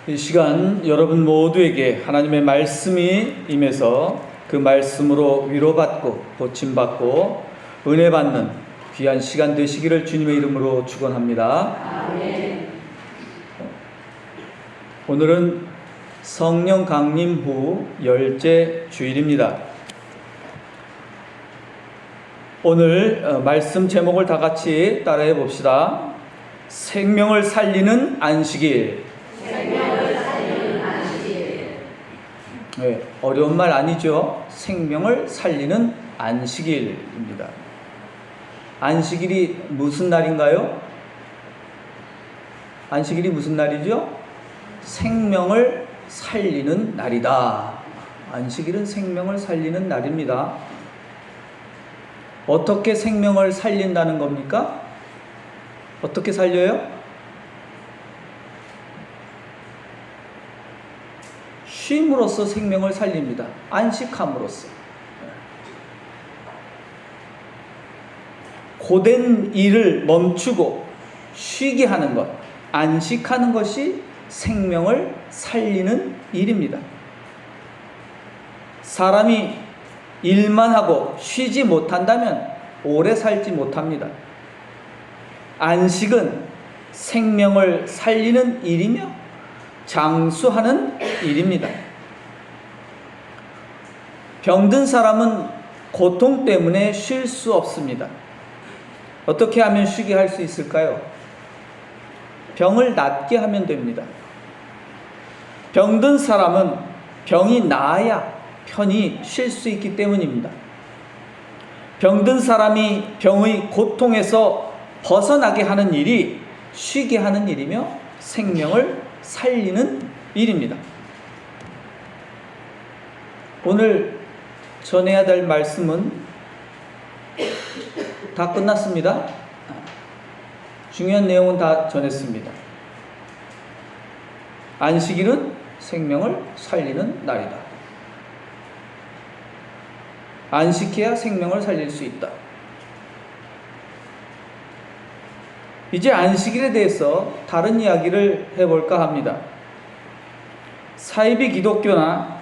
이 시간 여러분 모두에게 하나님의 말씀이 임해서 그 말씀으로 위로받고 고침받고 은혜 받는 귀한 시간 되시기를 주님의 이름으로 축원합니다. 아멘. 오늘은 성령 강림 후 10째 주일입니다. 오늘 말씀 제목을 다 같이 따라해 봅시다. 생명을 살리는 안식일. 생명을 살리는 안식일. 네, 어려운 말 아니죠? 생명을 살리는 안식일입니다. 안식일이 무슨 날인가요? 안식일이 무슨 날이죠? 생명을 살리는 날이다. 안식일은 생명을 살리는 날입니다. 어떻게 생명을 살린다는 겁니까? 어떻게 살려요? 쉼으로써 생명을 살립니다. 안식함으로써. 고된 일을 멈추고 쉬게 하는 것, 안식하는 것이 생명을 살리는 일입니다. 사람이 일만 하고 쉬지 못한다면 오래 살지 못합니다. 안식은 생명을 살리는 일이며 장수하는 일입니다. 병든 사람은 고통 때문에 쉴 수 없습니다. 어떻게 하면 쉬게 할 수 있을까요? 병을 낫게 하면 됩니다. 병든 사람은 병이 나아야 편히 쉴 수 있기 때문입니다. 병든 사람이 병의 고통에서 벗어나게 하는 일이 쉬게 하는 일이며 생명을 살리는 일입니다. 오늘 전해야 될 말씀은 다 끝났습니다. 중요한 내용은 다 전했습니다. 안식일은 생명을 살리는 날이다. 안식해야 생명을 살릴 수 있다. 이제 안식일에 대해서 다른 이야기를 해볼까 합니다. 사이비 기독교나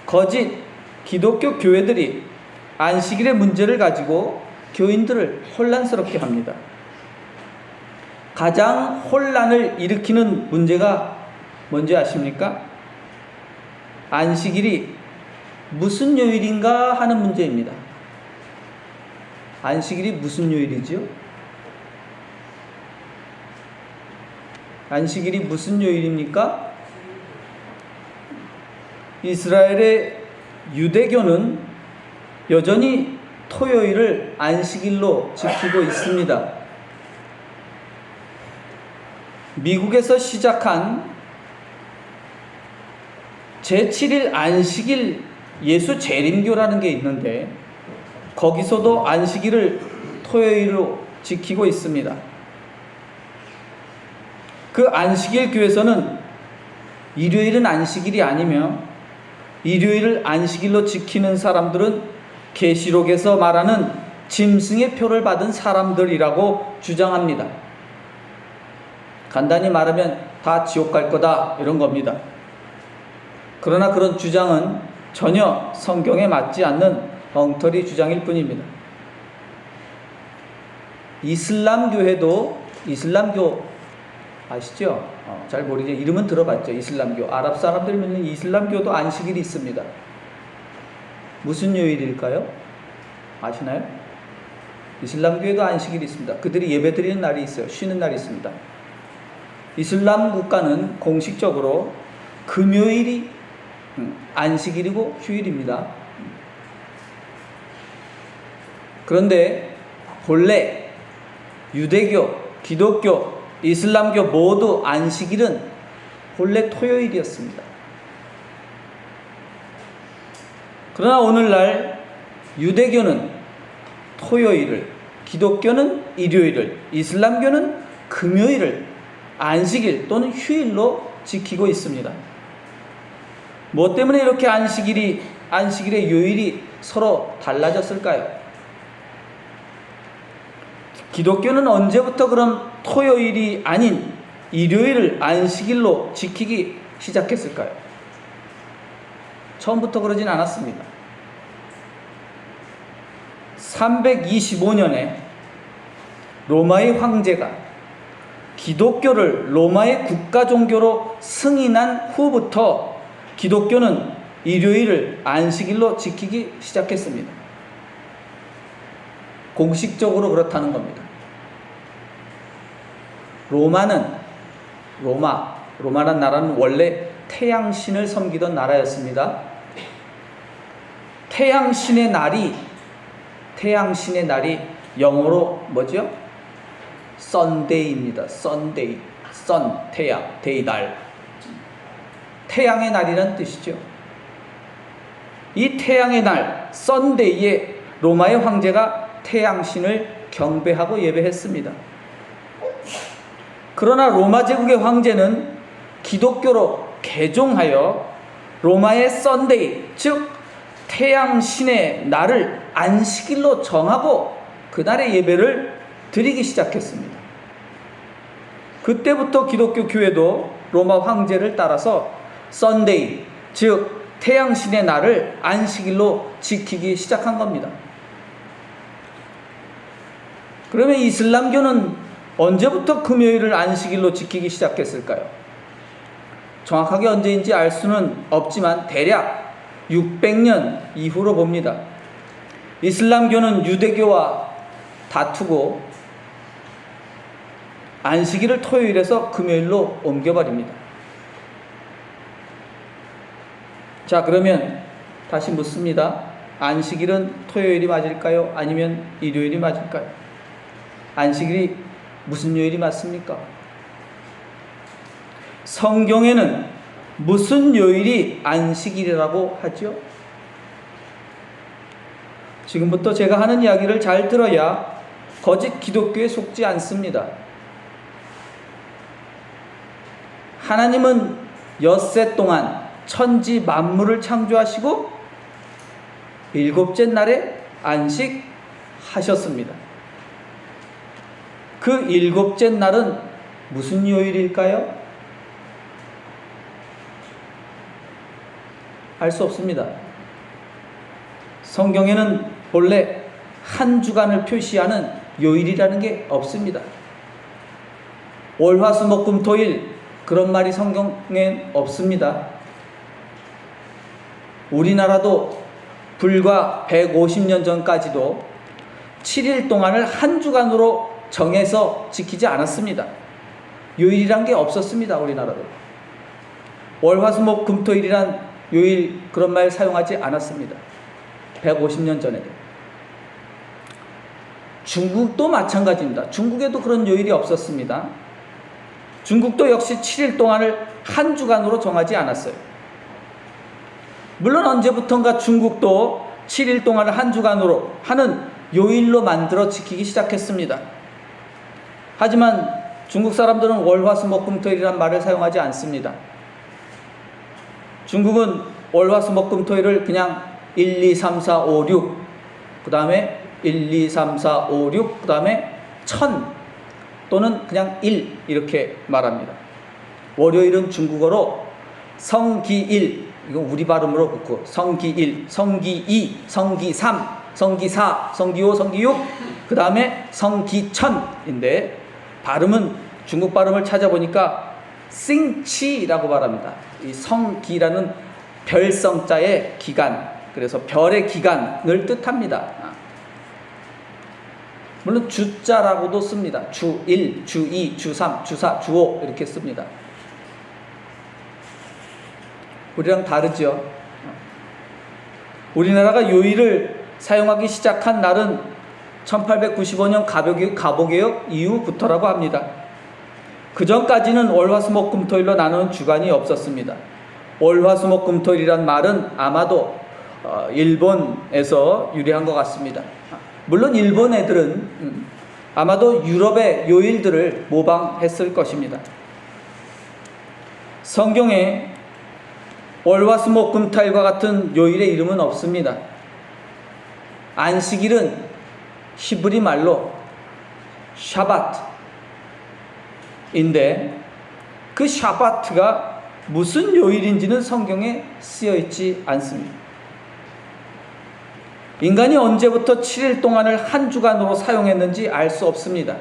거짓 기독교 교회들이 안식일의 문제를 가지고 교인들을 혼란스럽게 합니다. 가장 혼란을 일으키는 문제가 뭔지 아십니까? 안식일이 무슨 요일인가 하는 문제입니다. 안식일이 무슨 요일이죠? 안식일이 무슨 요일입니까? 이스라엘의 유대교는 여전히 토요일을 안식일로 지키고 있습니다. 미국에서 시작한 제7일 안식일 예수 재림교라는 게 있는데 거기서도 안식일을 토요일로 지키고 있습니다. 그 안식일 교회에서는 일요일은 안식일이 아니며 일요일을 안식일로 지키는 사람들은 계시록에서 말하는 짐승의 표를 받은 사람들이라고 주장합니다. 간단히 말하면 다 지옥 갈 거다 이런 겁니다. 그러나 그런 주장은 전혀 성경에 맞지 않는 엉터리 주장일 뿐입니다. 이슬람교회도 이슬람교 아시죠? 잘 모르죠. 이름은 들어봤죠. 이슬람교. 아랍 사람들이 믿는 이슬람교도 안식일이 있습니다. 무슨 요일일까요? 아시나요? 이슬람교에도 안식일이 있습니다. 그들이 예배드리는 날이 있어요. 쉬는 날이 있습니다. 이슬람 국가는 공식적으로 금요일이 안식일이고 휴일입니다. 그런데 본래 유대교, 기독교, 이슬람교 모두 안식일은 본래 토요일이었습니다. 그러나 오늘날 유대교는 토요일을, 기독교는 일요일을, 이슬람교는 금요일을 안식일 또는 휴일로 지키고 있습니다. 뭐 때문에 이렇게 안식일의 요일이 서로 달라졌을까요? 기독교는 언제부터 그럼 토요일이 아닌 일요일을 안식일로 지키기 시작했을까요? 처음부터 그러진 않았습니다. 325년에 로마의 황제가 기독교를 로마의 국가 종교로 승인한 후부터 기독교는 일요일을 안식일로 지키기 시작했습니다. 공식적으로 그렇다는 겁니다. 로마란 나라는 원래 태양신을 섬기던 나라였습니다. 태양신의 날이 영어로 뭐죠? 썬데이입니다. 썬데이. 태양, 데이 날. 태양의 날이라는 뜻이죠. 이 태양의 날, 썬데이에 로마의 황제가 태양신을 경배하고 예배했습니다. 그러나 로마 제국의 황제는 기독교로 개종하여 로마의 썬데이, 즉 태양신의 날을 안식일로 정하고 그날의 예배를 드리기 시작했습니다. 그때부터 기독교 교회도 로마 황제를 따라서 썬데이, 즉 태양신의 날을 안식일로 지키기 시작한 겁니다. 그러면 이슬람교는 언제부터 금요일을 안식일로 지키기 시작했을까요? 정확하게 언제인지 알 수는 없지만 대략 600년 이후로 봅니다. 이슬람교는 유대교와 다투고 안식일을 토요일에서 금요일로 옮겨버립니다. 자, 그러면 다시 묻습니다. 안식일은 토요일이 맞을까요? 아니면 일요일이 맞을까요? 안식일이 무슨 요일이 맞습니까? 성경에는 무슨 요일이 안식일이라고 하죠? 지금부터 제가 하는 이야기를 잘 들어야 거짓 기독교에 속지 않습니다. 하나님은 엿새 동안 천지 만물을 창조하시고 일곱째 날에 안식하셨습니다. 그 일곱째 날은 무슨 요일일까요? 알 수 없습니다. 성경에는 본래 한 주간을 표시하는 요일이라는 게 없습니다. 월, 화, 수, 목, 금, 토, 일 그런 말이 성경엔 없습니다. 우리나라도 불과 150년 전까지도 7일 동안을 한 주간으로 정해서 지키지 않았습니다. 요일이란 게 없었습니다. 우리나라도. 월, 화, 수, 목, 금, 토, 일이란 요일 그런 말 사용하지 않았습니다. 150년 전에도. 중국도 마찬가지입니다. 중국에도 그런 요일이 없었습니다. 중국도 역시 7일 동안을 한 주간으로 정하지 않았어요. 물론 언제부턴가 중국도 7일 동안을 한 주간으로 하는 요일로 만들어 지키기 시작했습니다. 하지만 중국 사람들은 월, 화, 수, 목, 금, 토, 일이라는 말을 사용하지 않습니다. 중국은 월, 화, 수, 목, 금, 토, 일을 그냥 1, 2, 3, 4, 5, 6, 그 다음에 1, 2, 3, 4, 5, 6, 그 다음에 1000 또는 그냥 1 이렇게 말합니다. 월요일은 중국어로 성기일, 이건 우리 발음으로 그렇고 성기일, 성기2, 성기3, 성기4, 성기5, 성기6, 그 다음에 성기천인데 발음은 중국 발음을 찾아보니까 싱치라고 말합니다. 이 성기라는 별성자의 기간, 그래서 별의 기간을 뜻합니다. 물론 주자라고도 씁니다. 주1, 주2, 주3, 주4, 주5 이렇게 씁니다. 우리랑 다르죠. 우리나라가 요일을 사용하기 시작한 날은 1895년 가보개혁 이후부터라고 합니다. 그 전까지는 월, 화, 수, 목, 금, 토, 일로 나누는 주간이 없었습니다. 월, 화, 수, 목, 금, 토, 일이란 말은 아마도 일본에서 유래한 것 같습니다. 물론 일본 애들은 아마도 유럽의 요일들을 모방했을 것입니다. 성경에 월, 화, 수, 목, 금, 토, 일과 같은 요일의 이름은 없습니다. 안식일은 히브리 말로 샤바트인데 그 샤바트가 무슨 요일인지는 성경에 쓰여 있지 않습니다. 인간이 언제부터 7일 동안을 한 주간으로 사용했는지 알 수 없습니다.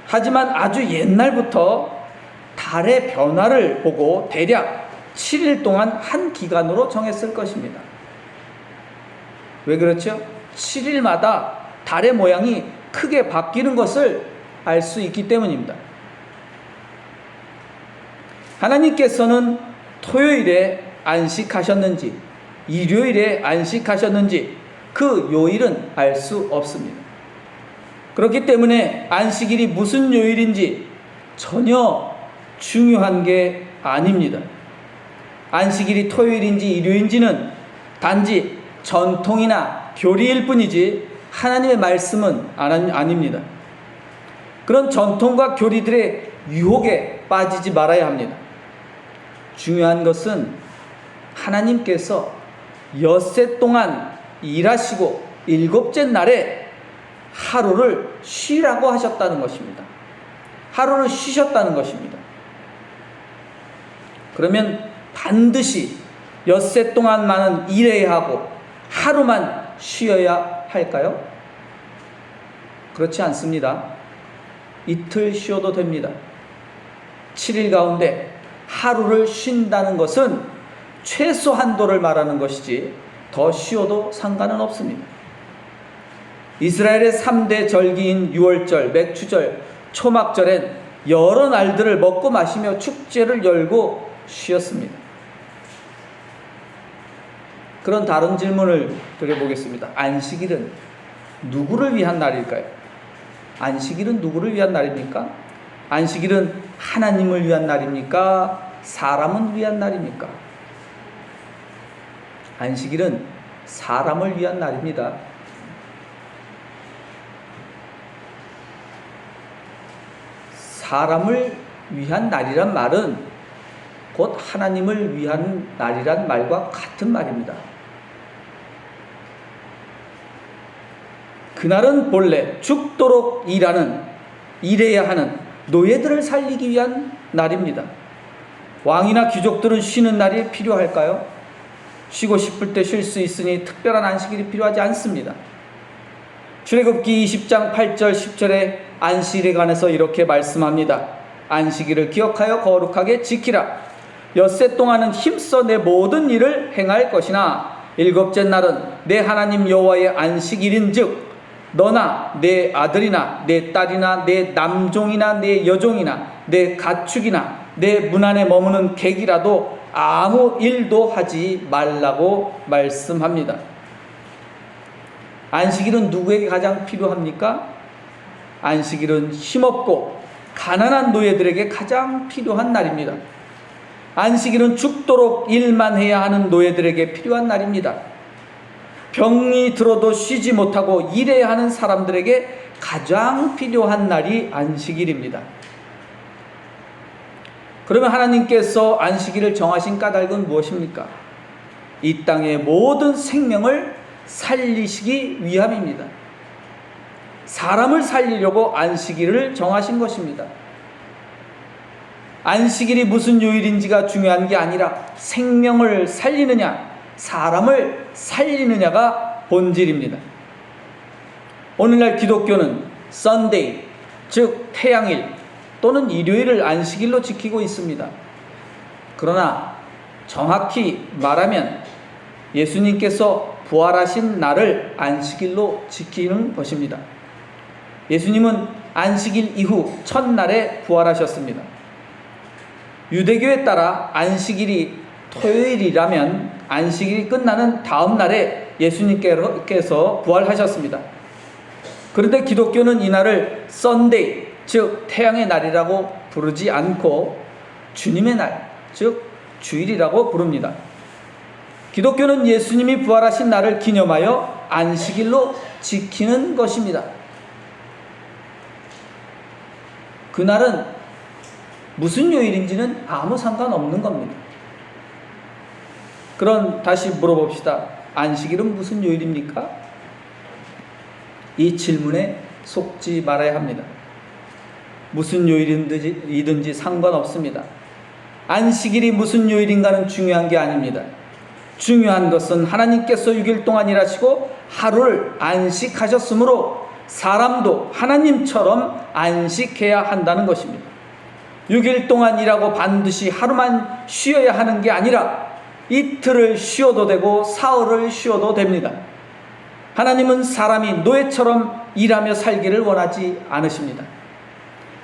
하지만 아주 옛날부터 달의 변화를 보고 대략 7일 동안 한 기간으로 정했을 것입니다. 왜 그렇죠? 7일마다 달의 모양이 크게 바뀌는 것을 알 수 있기 때문입니다. 하나님께서는 토요일에 안식하셨는지 일요일에 안식하셨는지 그 요일은 알 수 없습니다. 그렇기 때문에 안식일이 무슨 요일인지 전혀 중요한 게 아닙니다. 안식일이 토요일인지 일요일인지는 단지 전통이나 교리일 뿐이지 하나님의 말씀은 아닙니다. 그런 전통과 교리들의 유혹에 빠지지 말아야 합니다. 중요한 것은 하나님께서 엿새 동안 일하시고 일곱째 날에 하루를 쉬라고 하셨다는 것입니다. 하루를 쉬셨다는 것입니다. 그러면 반드시 엿새 동안만은 일해야 하고 하루만 쉬어야 할까요? 그렇지 않습니다. 이틀 쉬어도 됩니다. 7일 가운데 하루를 쉰다는 것은 최소 한도를 말하는 것이지 더 쉬어도 상관은 없습니다. 이스라엘의 3대 절기인 유월절, 맥추절, 초막절엔 여러 날들을 먹고 마시며 축제를 열고 쉬었습니다. 그런 다른 질문을 드려보겠습니다. 안식일은 누구를 위한 날일까요? 안식일은 누구를 위한 날입니까? 안식일은 하나님을 위한 날입니까? 사람을 위한 날입니까? 안식일은 사람을 위한 날입니다. 사람을 위한 날이란 말은 곧 하나님을 위한 날이란 말과 같은 말입니다. 그날은 본래 죽도록 일해야 하는 노예들을 살리기 위한 날입니다. 왕이나 귀족들은 쉬는 날이 필요할까요? 쉬고 싶을 때 쉴 수 있으니 특별한 안식일이 필요하지 않습니다. 출애굽기 20장 8절 10절에 안식일에 관해서 이렇게 말씀합니다. 안식일을 기억하여 거룩하게 지키라. 엿새 동안은 힘써 내 모든 일을 행할 것이나 일곱째 날은 내 하나님 여호와의 안식일인즉 너나 내 아들이나 내 딸이나 내 남종이나 내 여종이나 내 가축이나 내 문 안에 머무는 객이라도 아무 일도 하지 말라고 말씀합니다. 안식일은 누구에게 가장 필요합니까? 안식일은 힘없고 가난한 노예들에게 가장 필요한 날입니다. 안식일은 죽도록 일만 해야 하는 노예들에게 필요한 날입니다. 병이 들어도 쉬지 못하고 일해야 하는 사람들에게 가장 필요한 날이 안식일입니다. 그러면 하나님께서 안식일을 정하신 까닭은 무엇입니까? 이 땅의 모든 생명을 살리시기 위함입니다. 사람을 살리려고 안식일을 정하신 것입니다. 안식일이 무슨 요일인지가 중요한 게 아니라 생명을 살리느냐, 사람을 살리느냐가 본질입니다. 오늘날 기독교는 썬데이, 즉 태양일 또는 일요일을 안식일로 지키고 있습니다. 그러나 정확히 말하면 예수님께서 부활하신 날을 안식일로 지키는 것입니다. 예수님은 안식일 이후 첫날에 부활하셨습니다. 유대교에 따라 안식일이 토요일이라면 안식일이 끝나는 다음 날에 예수님께서 부활하셨습니다. 그런데 기독교는 이날을 썬데이, 즉 태양의 날이라고 부르지 않고 주님의 날, 즉 주일이라고 부릅니다. 기독교는 예수님이 부활하신 날을 기념하여 안식일로 지키는 것입니다. 그날은 무슨 요일인지는 아무 상관없는 겁니다. 그럼 다시 물어봅시다. 안식일은 무슨 요일입니까? 이 질문에 속지 말아야 합니다. 무슨 요일이든지 상관없습니다. 안식일이 무슨 요일인가는 중요한 게 아닙니다. 중요한 것은 하나님께서 6일 동안 일하시고 하루를 안식하셨으므로 사람도 하나님처럼 안식해야 한다는 것입니다. 6일 동안 일하고 반드시 하루만 쉬어야 하는 게 아니라 이틀을 쉬어도 되고 사흘을 쉬어도 됩니다. 하나님은 사람이 노예처럼 일하며 살기를 원하지 않으십니다.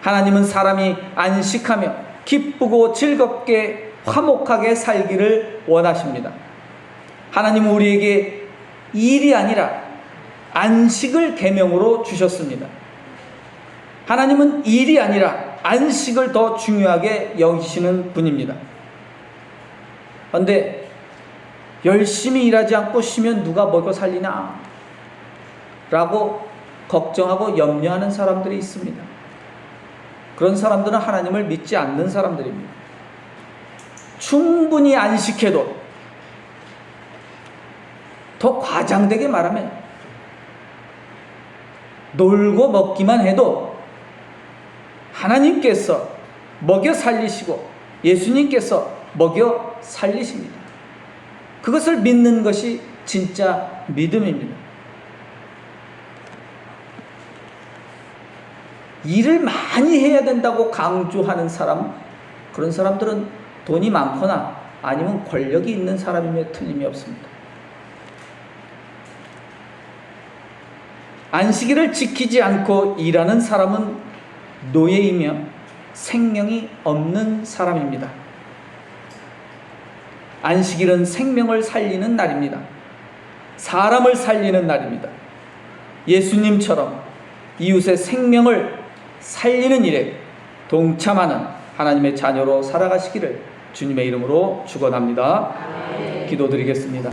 하나님은 사람이 안식하며 기쁘고 즐겁게 화목하게 살기를 원하십니다. 하나님은 우리에게 일이 아니라 안식을 계명으로 주셨습니다. 하나님은 일이 아니라 안식을 더 중요하게 여기시는 분입니다. 그런데 열심히 일하지 않고 쉬면 누가 먹여 살리나? 라고 걱정하고 염려하는 사람들이 있습니다. 그런 사람들은 하나님을 믿지 않는 사람들입니다. 충분히 안식해도, 더 과장되게 말하면 놀고 먹기만 해도 하나님께서 먹여 살리시고 예수님께서 먹여 살리십니다. 그것을 믿는 것이 진짜 믿음입니다. 일을 많이 해야 된다고 강조하는 사람, 그런 사람들은 돈이 많거나 아니면 권력이 있는 사람임에 틀림이 없습니다. 안식일을 지키지 않고 일하는 사람은 노예이며 생명이 없는 사람입니다. 안식일은 생명을 살리는 날입니다. 사람을 살리는 날입니다. 예수님처럼 이웃의 생명을 살리는 일에 동참하는 하나님의 자녀로 살아가시기를 주님의 이름으로 축원합니다. 기도드리겠습니다.